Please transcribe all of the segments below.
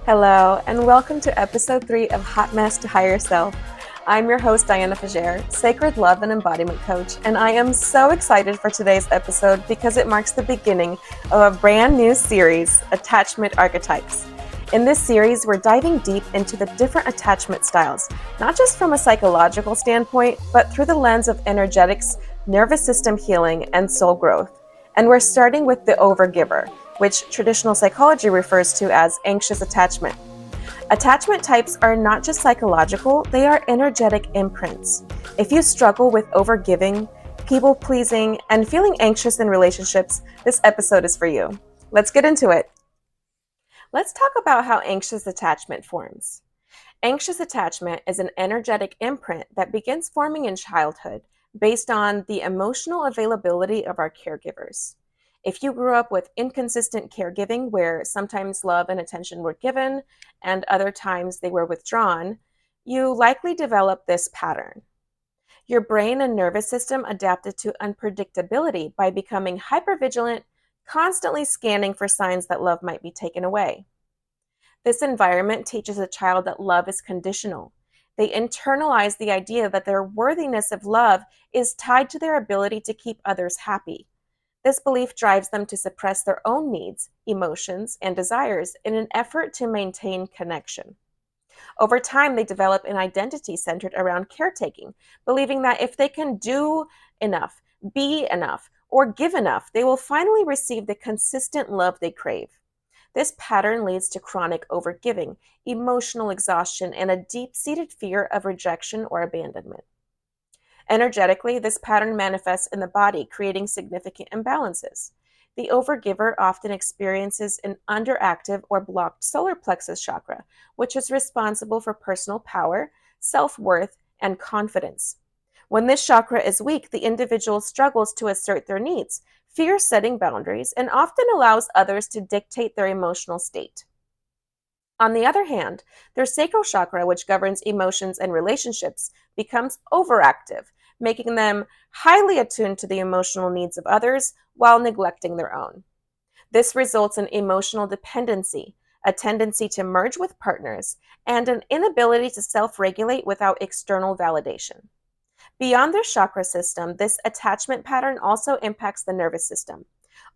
Hello, and welcome to episode 3 of Hot Mess to Higher Self. I'm your host, Diana Fager, Sacred Love and Embodiment Coach, and I am so excited for today's episode because it marks the beginning of a brand new series, Attachment Archetypes. In this series, we're diving deep into the different attachment styles, not just from a psychological standpoint, but through the lens of energetics, nervous system healing, and soul growth. And we're starting with the Overgiver, which traditional psychology refers to as anxious attachment. Attachment types are not just psychological, they are energetic imprints. If you struggle with overgiving, people-pleasing, and feeling anxious in relationships, this episode is for you. Let's get into it. Let's talk about how anxious attachment forms. Anxious attachment is an energetic imprint that begins forming in childhood based on the emotional availability of our caregivers. If you grew up with inconsistent caregiving, where sometimes love and attention were given and other times they were withdrawn, you likely developed this pattern. Your brain and nervous system adapted to unpredictability by becoming hypervigilant, constantly scanning for signs that love might be taken away. This environment teaches a child that love is conditional. They internalize the idea that their worthiness of love is tied to their ability to keep others happy. This belief drives them to suppress their own needs, emotions, and desires in an effort to maintain connection. Over time, they develop an identity centered around caretaking, believing that if they can do enough, be enough, or give enough, they will finally receive the consistent love they crave. This pattern leads to chronic overgiving, emotional exhaustion, and a deep-seated fear of rejection or abandonment. Energetically, this pattern manifests in the body, creating significant imbalances. The overgiver often experiences an underactive or blocked solar plexus chakra, which is responsible for personal power, self-worth, and confidence. When this chakra is weak, the individual struggles to assert their needs, fears setting boundaries, and often allows others to dictate their emotional state. On the other hand, their sacral chakra, which governs emotions and relationships, becomes overactive, making them highly attuned to the emotional needs of others while neglecting their own. This results in emotional dependency, a tendency to merge with partners, and an inability to self-regulate without external validation. Beyond their chakra system, this attachment pattern also impacts the nervous system.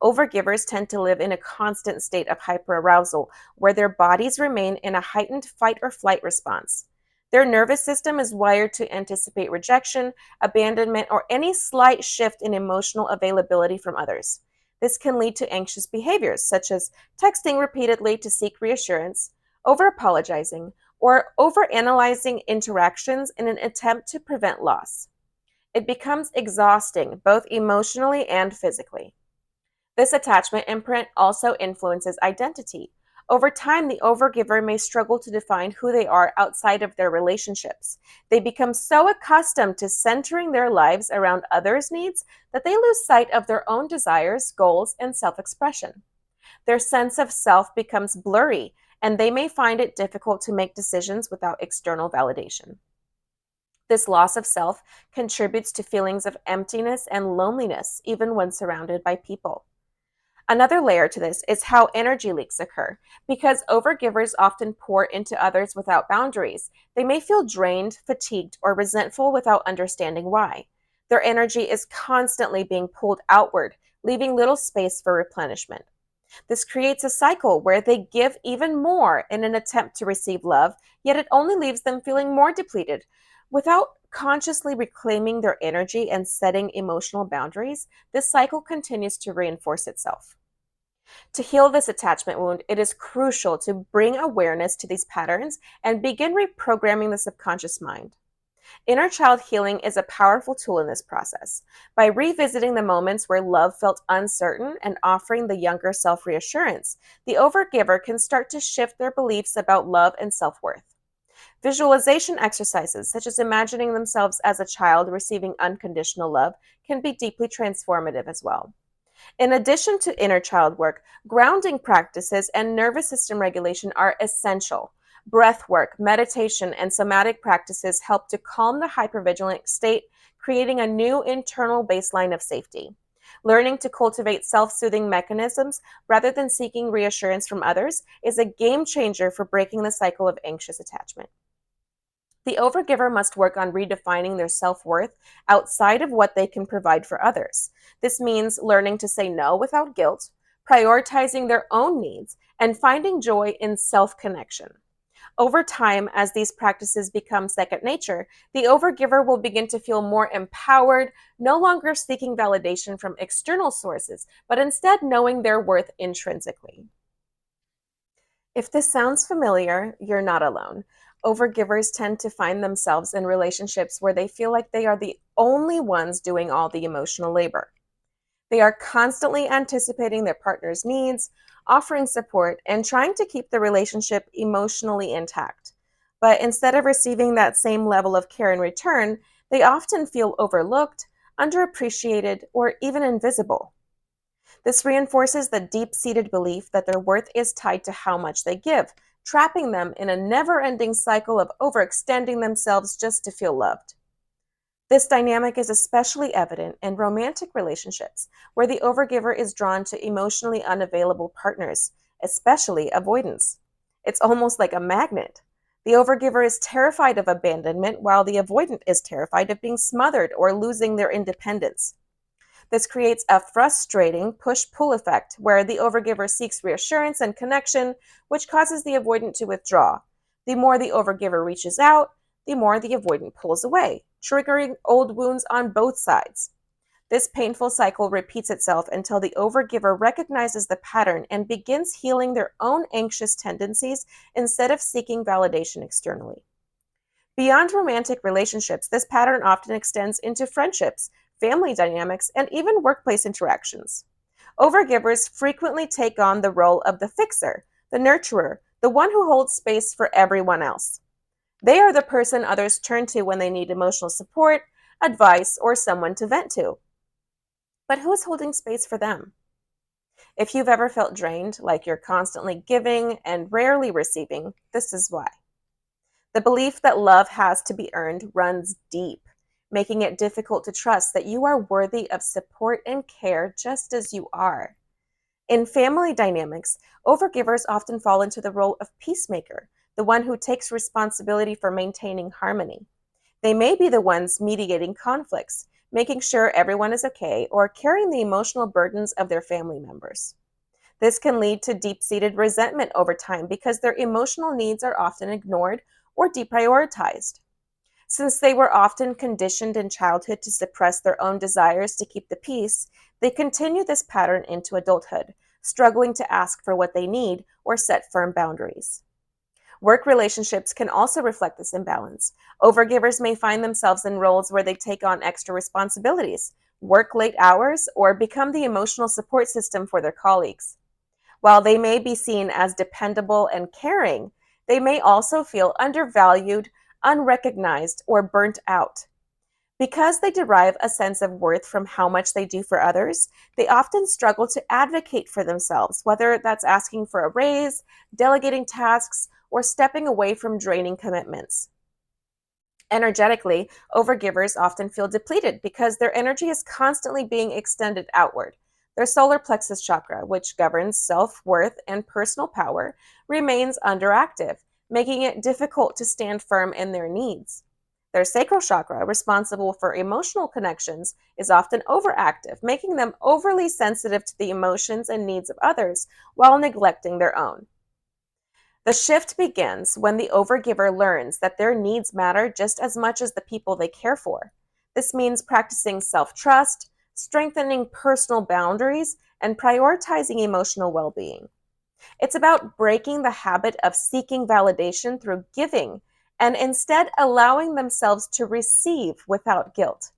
Overgivers tend to live in a constant state of hyperarousal, where their bodies remain in a heightened fight or flight response. Their nervous system is wired to anticipate rejection, abandonment, or any slight shift in emotional availability from others. This can lead to anxious behaviors, such as texting repeatedly to seek reassurance, over-apologizing, or overanalyzing interactions in an attempt to prevent loss. It becomes exhausting, both emotionally and physically. This attachment imprint also influences identity. Over time, the overgiver may struggle to define who they are outside of their relationships. They become so accustomed to centering their lives around others' needs that they lose sight of their own desires, goals, and self-expression. Their sense of self becomes blurry, and they may find it difficult to make decisions without external validation. This loss of self contributes to feelings of emptiness and loneliness, even when surrounded by people. Another layer to this is how energy leaks occur. Because overgivers often pour into others without boundaries, they may feel drained, fatigued, or resentful without understanding why. Their energy is constantly being pulled outward, leaving little space for replenishment. This creates a cycle where they give even more in an attempt to receive love, yet it only leaves them feeling more depleted. Without consciously reclaiming their energy and setting emotional boundaries, this cycle continues to reinforce itself. To heal this attachment wound, it is crucial to bring awareness to these patterns and begin reprogramming the subconscious mind. Inner child healing is a powerful tool in this process. By revisiting the moments where love felt uncertain and offering the younger self reassurance, the overgiver can start to shift their beliefs about love and self-worth. Visualization exercises, such as imagining themselves as a child receiving unconditional love, can be deeply transformative as well. In addition to inner child work, grounding practices and nervous system regulation are essential. Breath work, meditation, and somatic practices help to calm the hypervigilant state, creating a new internal baseline of safety. Learning to cultivate self-soothing mechanisms rather than seeking reassurance from others is a game changer for breaking the cycle of anxious attachment. The overgiver must work on redefining their self-worth outside of what they can provide for others. This means learning to say no without guilt, prioritizing their own needs, and finding joy in self-connection. Over time, as these practices become second nature, the overgiver will begin to feel more empowered, no longer seeking validation from external sources, but instead knowing their worth intrinsically. If this sounds familiar, you're not alone. Overgivers tend to find themselves in relationships where they feel like they are the only ones doing all the emotional labor. They are constantly anticipating their partner's needs, offering support, and trying to keep the relationship emotionally intact. But instead of receiving that same level of care in return, they often feel overlooked, underappreciated, or even invisible. This reinforces the deep-seated belief that their worth is tied to how much they give, trapping them in a never-ending cycle of overextending themselves just to feel loved. This dynamic is especially evident in romantic relationships, where the overgiver is drawn to emotionally unavailable partners, especially avoidance. It's almost like a magnet. The overgiver is terrified of abandonment, while the avoidant is terrified of being smothered or losing their independence. This creates a frustrating push-pull effect where the overgiver seeks reassurance and connection, which causes the avoidant to withdraw. The more the overgiver reaches out, the more the avoidant pulls away, triggering old wounds on both sides. This painful cycle repeats itself until the overgiver recognizes the pattern and begins healing their own anxious tendencies instead of seeking validation externally. Beyond romantic relationships, this pattern often extends into friendships, family dynamics, and even workplace interactions. Overgivers frequently take on the role of the fixer, the nurturer, the one who holds space for everyone else. They are the person others turn to when they need emotional support, advice, or someone to vent to. But who is holding space for them? If you've ever felt drained, like you're constantly giving and rarely receiving, this is why. The belief that love has to be earned runs deep, making it difficult to trust that you are worthy of support and care just as you are. In family dynamics, overgivers often fall into the role of peacemaker, the one who takes responsibility for maintaining harmony. They may be the ones mediating conflicts, making sure everyone is okay, or carrying the emotional burdens of their family members. This can lead to deep-seated resentment over time because their emotional needs are often ignored or deprioritized. Since they were often conditioned in childhood to suppress their own desires to keep the peace, they continue this pattern into adulthood, struggling to ask for what they need or set firm boundaries. Work relationships can also reflect this imbalance. Overgivers may find themselves in roles where they take on extra responsibilities, work late hours, or become the emotional support system for their colleagues. While they may be seen as dependable and caring, they may also feel undervalued, unrecognized, or burnt out. Because they derive a sense of worth from how much they do for others, they often struggle to advocate for themselves, whether that's asking for a raise, delegating tasks, or stepping away from draining commitments. Energetically, overgivers often feel depleted because their energy is constantly being extended outward. Their solar plexus chakra, which governs self-worth and personal power, remains underactive, making it difficult to stand firm in their needs. Their sacral chakra, responsible for emotional connections, is often overactive, making them overly sensitive to the emotions and needs of others while neglecting their own. The shift begins when the overgiver learns that their needs matter just as much as the people they care for. This means practicing self-trust, strengthening personal boundaries, and prioritizing emotional well-being. It's about breaking the habit of seeking validation through giving and instead allowing themselves to receive without guilt.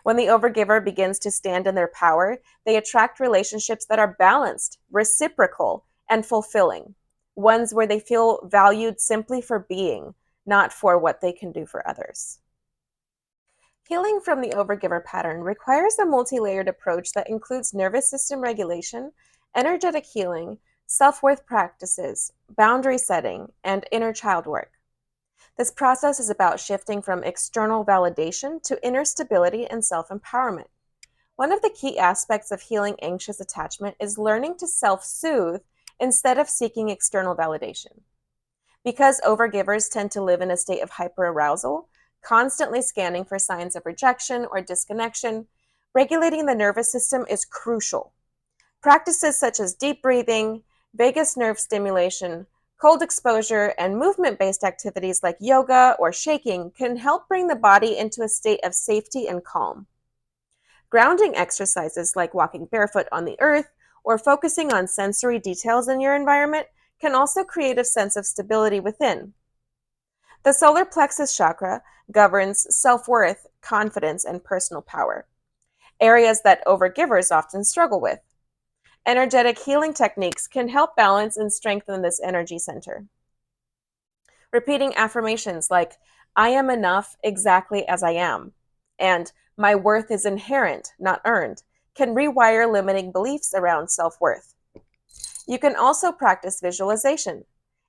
When the overgiver begins to stand in their power, they attract relationships that are balanced, reciprocal, and fulfilling. Ones where they feel valued simply for being, not for what they can do for others. Healing from the overgiver pattern requires a multi-layered approach that includes nervous system regulation, energetic healing, self-worth practices, boundary setting, and inner child work. This process is about shifting from external validation to inner stability and self-empowerment. One of the key aspects of healing anxious attachment is learning to self-soothe instead of seeking external validation. Because overgivers tend to live in a state of hyperarousal, constantly scanning for signs of rejection or disconnection, regulating the nervous system is crucial. Practices such as deep breathing, vagus nerve stimulation, cold exposure, and movement-based activities like yoga or shaking can help bring the body into a state of safety and calm. Grounding exercises like walking barefoot on the earth or focusing on sensory details in your environment can also create a sense of stability within. The solar plexus chakra governs self-worth, confidence, and personal power, areas that overgivers often struggle with. Energetic healing techniques can help balance and strengthen this energy center. Repeating affirmations like, I am enough exactly as I am, and my worth is inherent, not earned, can rewire limiting beliefs around self-worth. You can also practice visualization.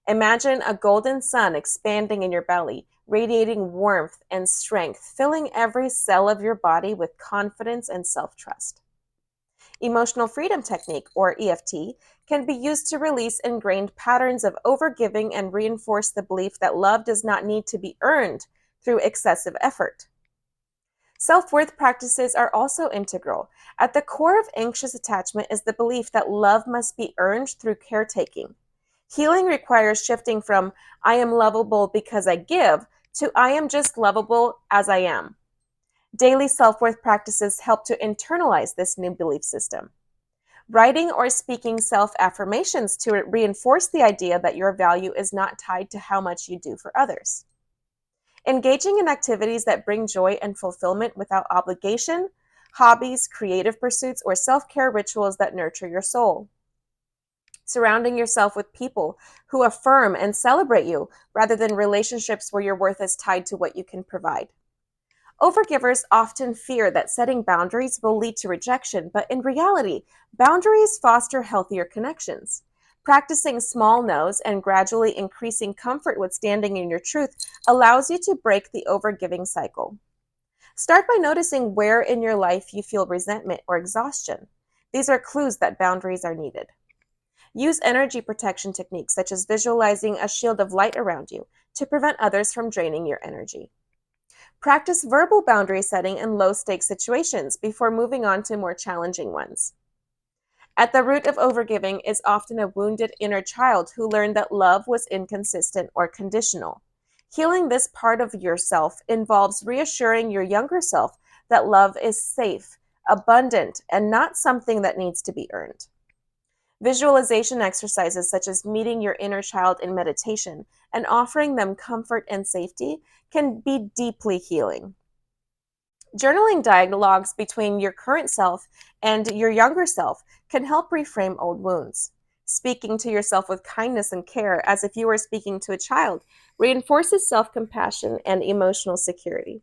Imagine a golden sun expanding in your belly, radiating warmth and strength, filling every cell of your body with confidence and self-trust. Emotional freedom technique, or EFT, can be used to release ingrained patterns of overgiving and reinforce the belief that love does not need to be earned through excessive effort. Self-worth practices are also integral. At the core of anxious attachment is the belief that love must be earned through caretaking. Healing requires shifting from I am lovable because I give to I am just lovable as I am. Daily self-worth practices help to internalize this new belief system. Writing or speaking self-affirmations to reinforce the idea that your value is not tied to how much you do for others. Engaging in activities that bring joy and fulfillment without obligation, hobbies, creative pursuits, or self-care rituals that nurture your soul. Surrounding yourself with people who affirm and celebrate you rather than relationships where your worth is tied to what you can provide. Overgivers often fear that setting boundaries will lead to rejection, but in reality, boundaries foster healthier connections. Practicing small no's and gradually increasing comfort with standing in your truth allows you to break the overgiving cycle. Start by noticing where in your life you feel resentment or exhaustion. These are clues that boundaries are needed. Use energy protection techniques such as visualizing a shield of light around you to prevent others from draining your energy. Practice verbal boundary setting in low-stakes situations before moving on to more challenging ones. At the root of overgiving is often a wounded inner child who learned that love was inconsistent or conditional. Healing this part of yourself involves reassuring your younger self that love is safe, abundant, and not something that needs to be earned. Visualization exercises such as meeting your inner child in meditation and offering them comfort and safety can be deeply healing. Journaling dialogues between your current self and your younger self can help reframe old wounds. Speaking to yourself with kindness and care as if you were speaking to a child reinforces self-compassion and emotional security.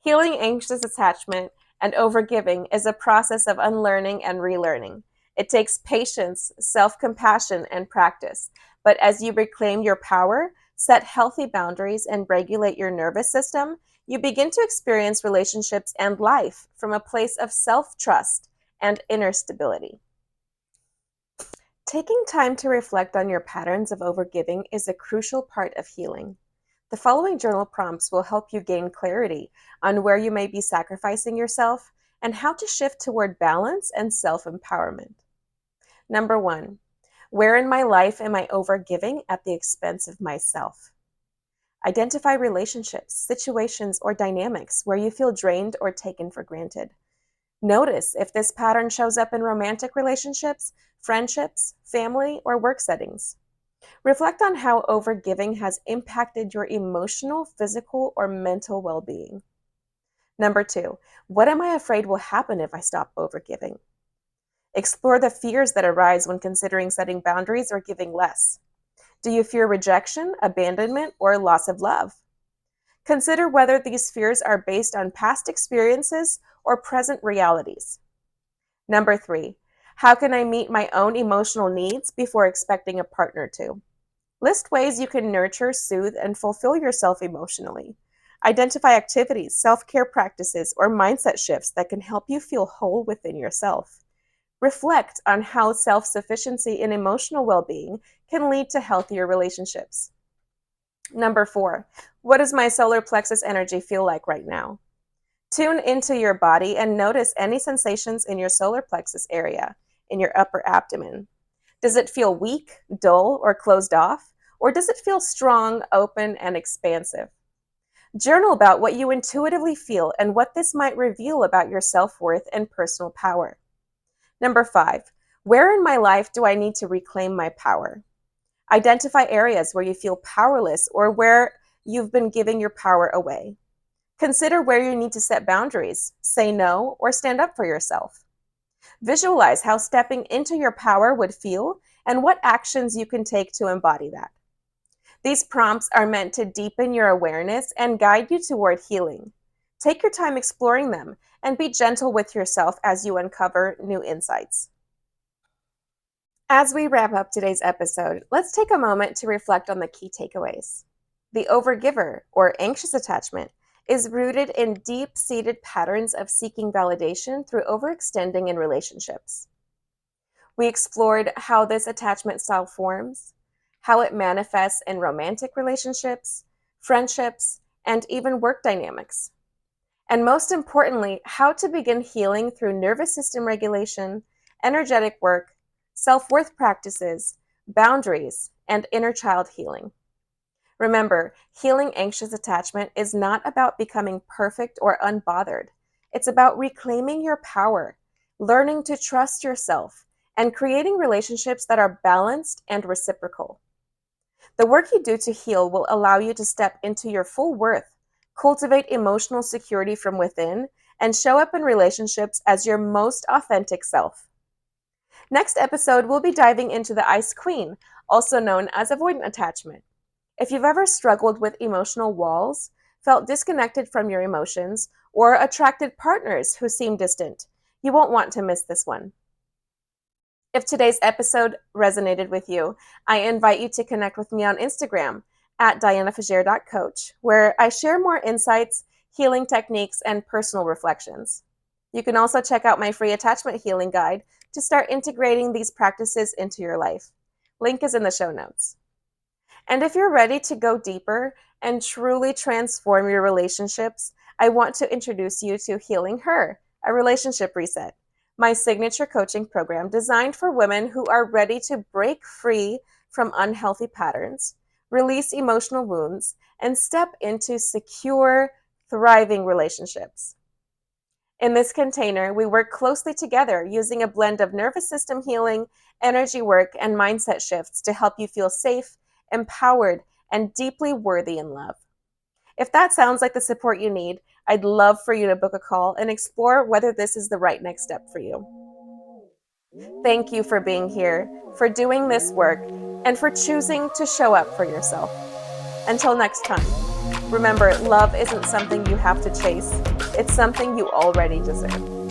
Healing anxious attachment and overgiving is a process of unlearning and relearning. It takes patience, self-compassion, and practice. But as you reclaim your power, set healthy boundaries, and regulate your nervous system, you begin to experience relationships and life from a place of self-trust and inner stability. Taking time to reflect on your patterns of overgiving is a crucial part of healing. The following journal prompts will help you gain clarity on where you may be sacrificing yourself and how to shift toward balance and self-empowerment. Number 1, where in my life am I overgiving at the expense of myself? Identify relationships, situations, or dynamics where you feel drained or taken for granted. Notice if this pattern shows up in romantic relationships, friendships, family, or work settings. Reflect on how overgiving has impacted your emotional, physical, or mental well-being. Number 2, what am I afraid will happen if I stop overgiving? Explore the fears that arise when considering setting boundaries or giving less. Do you fear rejection, abandonment, or loss of love? Consider whether these fears are based on past experiences or present realities. Number 3, how can I meet my own emotional needs before expecting a partner to? List ways you can nurture, soothe, and fulfill yourself emotionally. Identify activities, self-care practices, or mindset shifts that can help you feel whole within yourself. Reflect on how self-sufficiency and emotional well-being can lead to healthier relationships. Number 4, what does my solar plexus energy feel like right now? Tune into your body and notice any sensations in your solar plexus area, in your upper abdomen. Does it feel weak, dull, or closed off? Or does it feel strong, open, and expansive? Journal about what you intuitively feel and what this might reveal about your self-worth and personal power. Number 5, where in my life do I need to reclaim my power? Identify areas where you feel powerless or where you've been giving your power away. Consider where you need to set boundaries, say no, or stand up for yourself. Visualize how stepping into your power would feel and what actions you can take to embody that. These prompts are meant to deepen your awareness and guide you toward healing. Take your time exploring them and be gentle with yourself as you uncover new insights. As we wrap up today's episode, let's take a moment to reflect on the key takeaways. The overgiver, or anxious attachment, is rooted in deep-seated patterns of seeking validation through overextending in relationships. We explored how this attachment style forms, how it manifests in romantic relationships, friendships, and even work dynamics. And most importantly, how to begin healing through nervous system regulation, energetic work, self-worth practices, boundaries, and inner child healing. Remember, healing anxious attachment is not about becoming perfect or unbothered. It's about reclaiming your power, learning to trust yourself, and creating relationships that are balanced and reciprocal. The work you do to heal will allow you to step into your full worth, cultivate emotional security from within, and show up in relationships as your most authentic self. Next episode, we'll be diving into the Ice Queen, also known as avoidant attachment. If you've ever struggled with emotional walls, felt disconnected from your emotions, or attracted partners who seem distant, you won't want to miss this one. If today's episode resonated with you, I invite you to connect with me on Instagram at dianafagere.coach, where I share more insights, healing techniques, and personal reflections. You can also check out my free attachment healing guide to start integrating these practices into your life. Link is in the show notes. And if you're ready to go deeper and truly transform your relationships, I want to introduce you to Healing Her, a relationship reset, my signature coaching program designed for women who are ready to break free from unhealthy patterns, release emotional wounds, and step into secure, thriving relationships. In this container, we work closely together using a blend of nervous system healing, energy work, and mindset shifts to help you feel safe, empowered, and deeply worthy in love. If that sounds like the support you need, I'd love for you to book a call and explore whether this is the right next step for you. Thank you for being here, for doing this work, and for choosing to show up for yourself. Until next time, remember, love isn't something you have to chase. It's something you already deserve.